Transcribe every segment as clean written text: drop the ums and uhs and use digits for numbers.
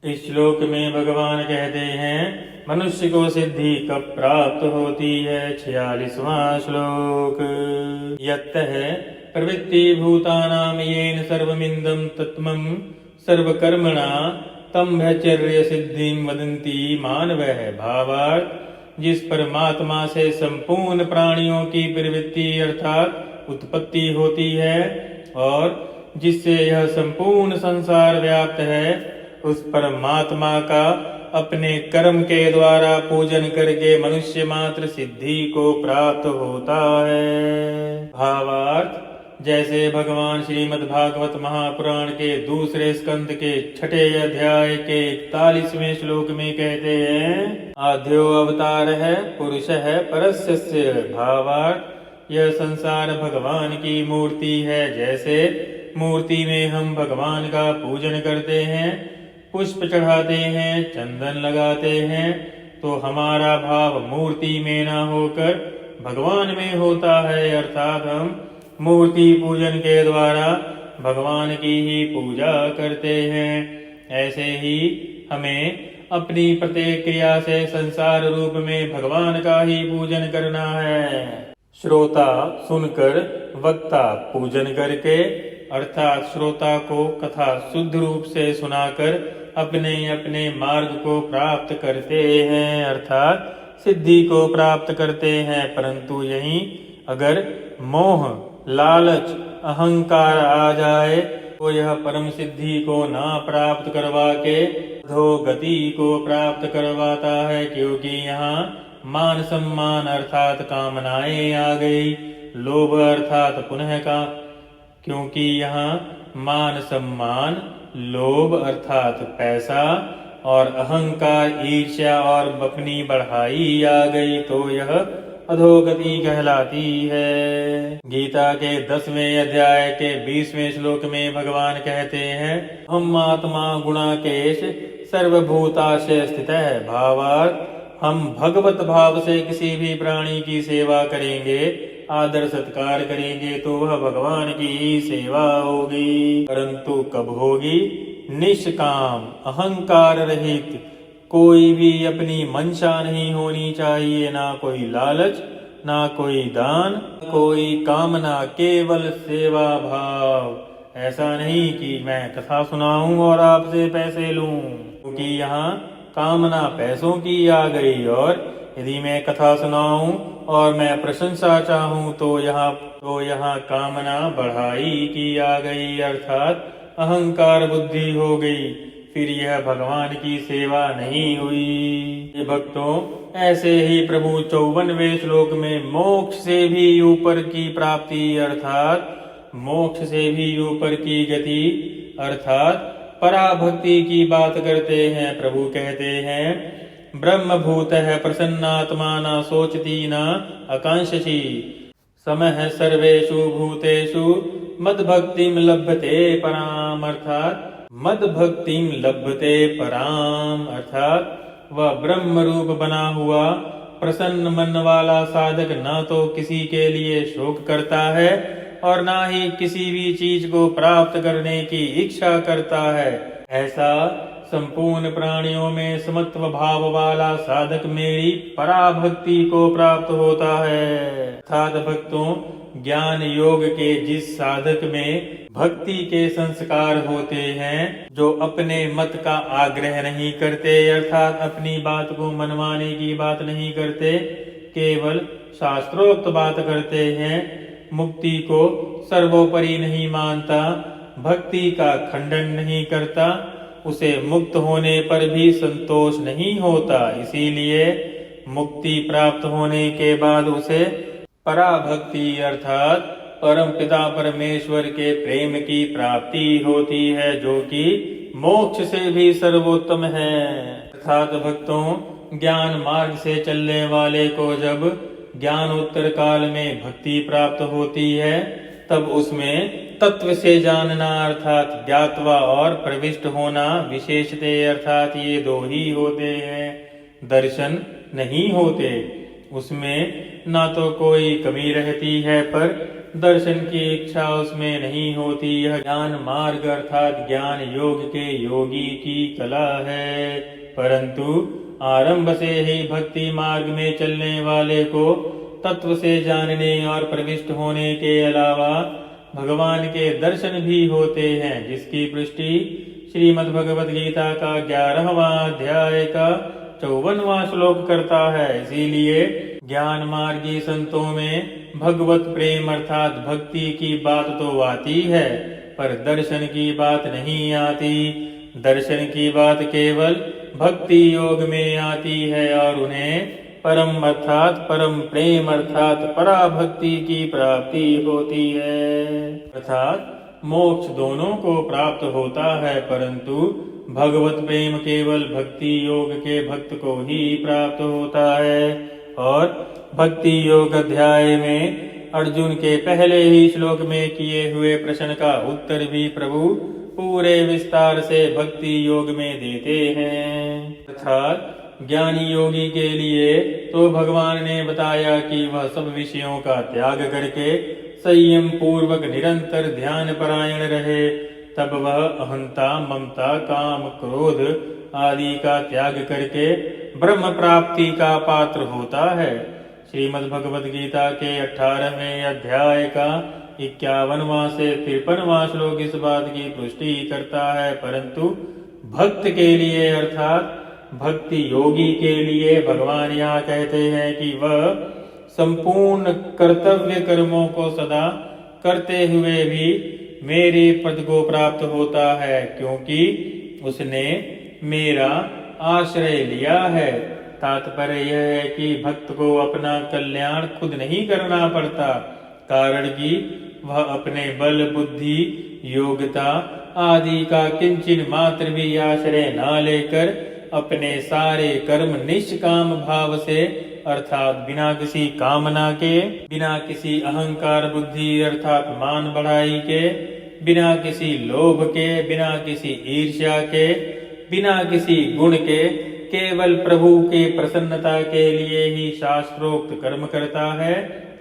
इस श्लोक में भगवान कहते हैं मनुष्य को सिद्धि कब प्राप्त होती है। 46वां श्लोक। यत्तः प्रवृत्ति भूतानां येन सर्वमिदं तत्त्वं सर्वकर्मणा तम्भ्यचर्य सिद्धिं वदन्ति मानवः। भावार्थ, जिस परमात्मा से संपूर्ण प्राणियों की प्रवृत्ति अर्थात उत्पत्ति होती है और जिससे यह संपूर्ण संसार व्याप्त है, उस परमात्मा का अपने कर्म के द्वारा पूजन करके मनुष्य मात्र सिद्धि को प्राप्त होता है। भावार्थ, जैसे भगवान श्रीमद् भागवत महापुराण के दूसरे स्कंद के 6ठे अध्याय के 41वें श्लोक में कहते हैं आद्यो अवतार है पुरुष है परस्य। भावार्थ, यह संसार भगवान की मूर्ति है। जैसे मूर्ति में हम भगवान का पूजन करते हैं, पुष्प चढ़ाते हैं, चंदन लगाते हैं, तो हमारा भाव मूर्ति में न होकर भगवान में होता है। अर्थात हम मूर्ति पूजन के द्वारा भगवान की ही पूजा करते हैं। ऐसे ही हमें अपनी प्रत्येक क्रिया से संसार रूप में भगवान का ही पूजन करना है। श्रोता सुनकर, वक्ता पूजन करके, अर्थात श्रोता को कथा शुद्ध रूप से सुनाकर अपने अपने मार्ग को प्राप्त करते हैं, अर्थात सिद्धि को प्राप्त करते हैं। परंतु यहीं अगर मोह, लालच, अहंकार आ जाए तो यह परम सिद्धि को ना प्राप्त करवा के अधोगति को प्राप्त करवाता है। क्योंकि यहाँ मान सम्मान अर्थात कामनाएं आ गई, लोभ अर्थात पुनः का, क्योंकि यहाँ मान सम्मान, लोभ अर्थात पैसा और अहंकार, ईर्ष्या और अपनी बढ़ाई आ गई तो यह अधोगति कहलाती है। गीता के 10वें अध्याय के 20वें श्लोक में भगवान कहते हैं हम आत्मा गुणाकेश सर्वभूताशय स्थित है। भावार्थ, हम भगवत भाव से किसी भी प्राणी की सेवा करेंगे, आदर सत्कार करेंगे तो वह भगवान की ही सेवा होगी। परंतु कब होगी? निष्काम, अहंकार रहित, कोई भी अपनी मंशा नहीं होनी चाहिए, ना कोई लालच, ना कोई दान, कोई कामना, केवल सेवा भाव। ऐसा नहीं कि मैं कथा सुनाऊं और आपसे पैसे लूं, क्योंकि यहाँ कामना पैसों की आ गई। और यदि मैं कथा सुनाऊं और मैं प्रशंसा चाहूं तो यहाँ कामना बढ़ाई की आ गई, अर्थात अहंकार बुद्धि हो गई। फिर यह भगवान की सेवा नहीं हुई। ये भक्तों, ऐसे ही प्रभु 54वें श्लोक में मोक्ष से भी ऊपर की प्राप्ति अर्थात मोक्ष से भी ऊपर की गति अर्थात पराभक्ति की बात करते हैं। प्रभु कहते हैं ब्रह्मभूत है प्रसन्नात्मा न सोचती न आकांक्षसी समः सर्वेषु भूतेषु मद्भक्तिं लभते पराम। अर्थात मद्भक्तिं लभते पराम, अर्थात वह ब्रह्म रूप बना हुआ प्रसन्न मन वाला साधक न तो किसी के लिए शोक करता है और ना ही किसी भी चीज को प्राप्त करने की इच्छा करता है। ऐसा संपूर्ण प्राणियों में समत्व भाव वाला साधक मेरी पराभक्ति को प्राप्त होता है। अर्थात भक्तों, ज्ञान योग के जिस साधक में भक्ति के संस्कार होते हैं, जो अपने मत का आग्रह नहीं करते, अर्थात अपनी बात को मनवाने की बात नहीं करते, केवल शास्त्रोक्त बात करते हैं, मुक्ति को सर्वोपरि नहीं मानता, भक्ति का खंडन नहीं करता, उसे मुक्त होने पर भी संतोष नहीं होता। इसीलिए मुक्ति प्राप्त होने के बाद उसे पराभक्ति अर्थात परम पिता परमेश्वर के प्रेम की प्राप्ति होती है, जो कि मोक्ष से भी सर्वोत्तम है। अर्थात भक्तों, ज्ञान मार्ग से चलने वाले को जब ज्ञानोत्तर काल में भक्ति प्राप्त होती है, तब उसमें तत्व से जानना अर्थात ज्ञात्वा और प्रविष्ट होना विशेषते अर्थात ये दो ही होते हैं, दर्शन नहीं होते। उसमें ना तो कोई कमी रहती है पर दर्शन की इच्छा उसमें नहीं होती। यह ज्ञान मार्ग अर्थात ज्ञान योग के योगी की कला है। परंतु आरंभ से ही भक्ति मार्ग में चलने वाले को तत्व से जानने और प्रविष्ट होने के अलावा भगवान के दर्शन भी होते हैं, जिसकी पुष्टि श्रीमद् भगवद गीता का 11वां अध्याय का 54वां श्लोक करता है। इसीलिए ज्ञान मार्गी संतों में भगवत प्रेम अर्थात भक्ति की बात तो आती है, पर दर्शन की बात नहीं आती। दर्शन की बात केवल भक्ति योग में आती है और उन्हें परम अर्थात परम प्रेम अर्थात पराभक्ति की प्राप्ति होती है, अर्थात मोक्ष दोनों को प्राप्त होता है। परंतु भगवत प्रेम केवल भक्ति योग के भक्त को ही प्राप्त होता है। और भक्ति योग अध्याय में अर्जुन के पहले ही श्लोक में किए हुए प्रश्न का उत्तर भी प्रभु पूरे विस्तार से भक्ति योग में देते हैं। अर्थात ज्ञानी योगी के लिए तो भगवान ने बताया कि वह सब विषयों का त्याग करके संयम पूर्वक निरंतर ध्यान परायण रहे, तब वह अहंता ममता काम क्रोध आदि का त्याग करके ब्रह्म प्राप्ति का पात्र होता है। श्रीमद् भगवद गीता के 18वें अध्याय का 51वां से 53वां श्लोक इस बात की पुष्टि करता है। परंतु भक्त के लिए अर्थात भक्ति योगी के लिए भगवान यहाँ कहते हैं कि वह संपूर्ण कर्तव्य कर्मों को सदा करते हुए भी मेरे पद को प्राप्त होता है, क्योंकि उसने मेरा आश्रय लिया है। तात्पर्य यह है कि भक्त को अपना कल्याण खुद नहीं करना पड़ता, कारण कि वह अपने बल बुद्धि योग्यता आदि का किंचिन मात्र भी आश्रय न लेकर अपने सारे कर्म निष्काम भाव से अर्थात बिना किसी कामना के, बिना किसी अहंकार बुद्धि अर्थात मान बढ़ाई के, बिना किसी लोभ के, बिना किसी ईर्ष्या के, बिना किसी गुण के, केवल प्रभु के प्रसन्नता के लिए ही शास्त्रोक्त कर्म करता है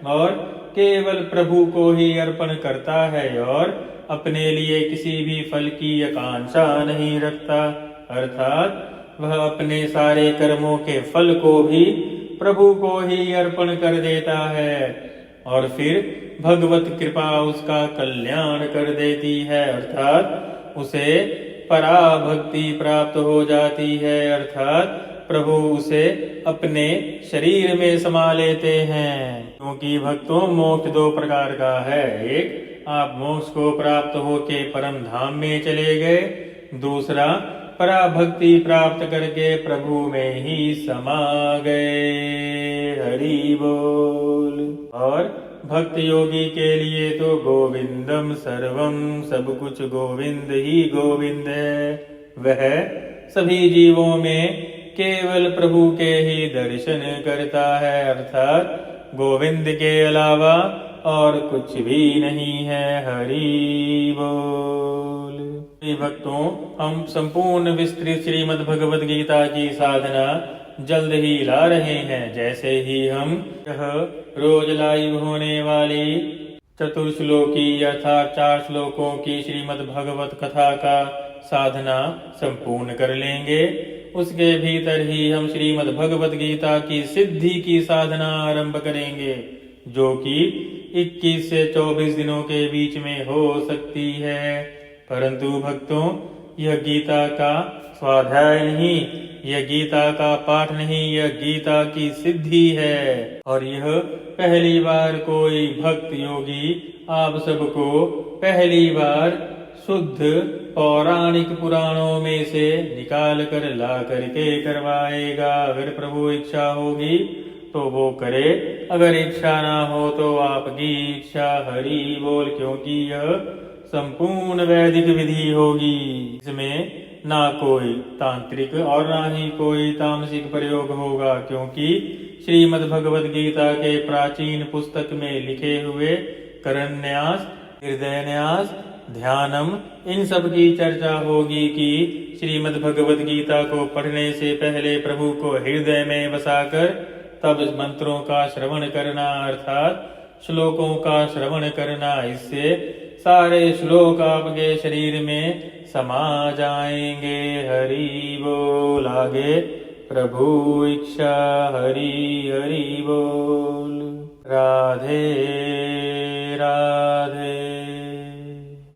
और केवल प्रभु को ही अर्पण करता है और अपने लिए किसी भी फल की आकांक्षा नहीं रखता। अर्थात वह अपने सारे कर्मों के फल को भी प्रभु को ही अर्पण कर देता है और फिर भगवत कृपा उसका कल्याण कर देती है, अर्थात उसे पराभक्ति प्राप्त हो जाती है। अर्थात प्रभु उसे अपने शरीर में समा लेते हैं, क्योंकि भक्तों मोक्ष दो प्रकार का है। एक, आप मोक्ष को प्राप्त होके परम धाम में चले गए, दूसरा पराभक्ति प्राप्त करके प्रभु में ही समा गए। हरि बोल। और भक्त योगी के लिए तो गोविंदम सर्वम, सब कुछ गोविंद ही गोविंद है। वह सभी जीवों में केवल प्रभु के ही दर्शन करता है, अर्थात गोविंद के अलावा और कुछ भी नहीं है। हरि बोल। भक्तों, हम संपूर्ण विस्तृत श्रीमद् भगवद गीता की साधना जल्द ही ला रहे हैं। जैसे ही हम यह रोज लाइव होने वाली चतुर्श्लोकी अर्थात 4 श्लोकों की श्रीमद् भगवत कथा का साधना संपूर्ण कर लेंगे, उसके भीतर ही हम श्रीमद् भगवद गीता की सिद्धि की साधना आरंभ करेंगे, जो कि 21 से 24 दिनों के बीच में हो सकती है। परंतु भक्तों, यह गीता का स्वाध्याय नहीं, यह गीता का पाठ नहीं, यह गीता की सिद्धि है। और यह पहली बार कोई भक्त योगी आप सबको पहली बार शुद्ध पौराणिक पुराणों में से निकाल कर ला करके करवाएगा। अगर प्रभु इच्छा होगी तो वो करे, अगर इच्छा ना हो तो आपकी इच्छा। हरि बोल। क्योंकि यह संपूर्ण वैदिक विधि होगी, इसमें ना कोई तांत्रिक और ना ही कोई तामसिक प्रयोग होगा, क्योंकि श्रीमद् भगवद गीता के प्राचीन पुस्तक में लिखे हुए करन्यास, हृदय न्यास, ध्यानम, इन सब की चर्चा होगी कि श्रीमद् भगवद गीता को पढ़ने से पहले प्रभु को हृदय में बसाकर तब मंत्रों का श्रवण करना, अर्थात श्लोकों का श्रवण करना, इससे सारे श्लोक आपके शरीर में समा जाएंगे। हरि बोल। आगे प्रभु इच्छा। हरि हरि बोल। राधे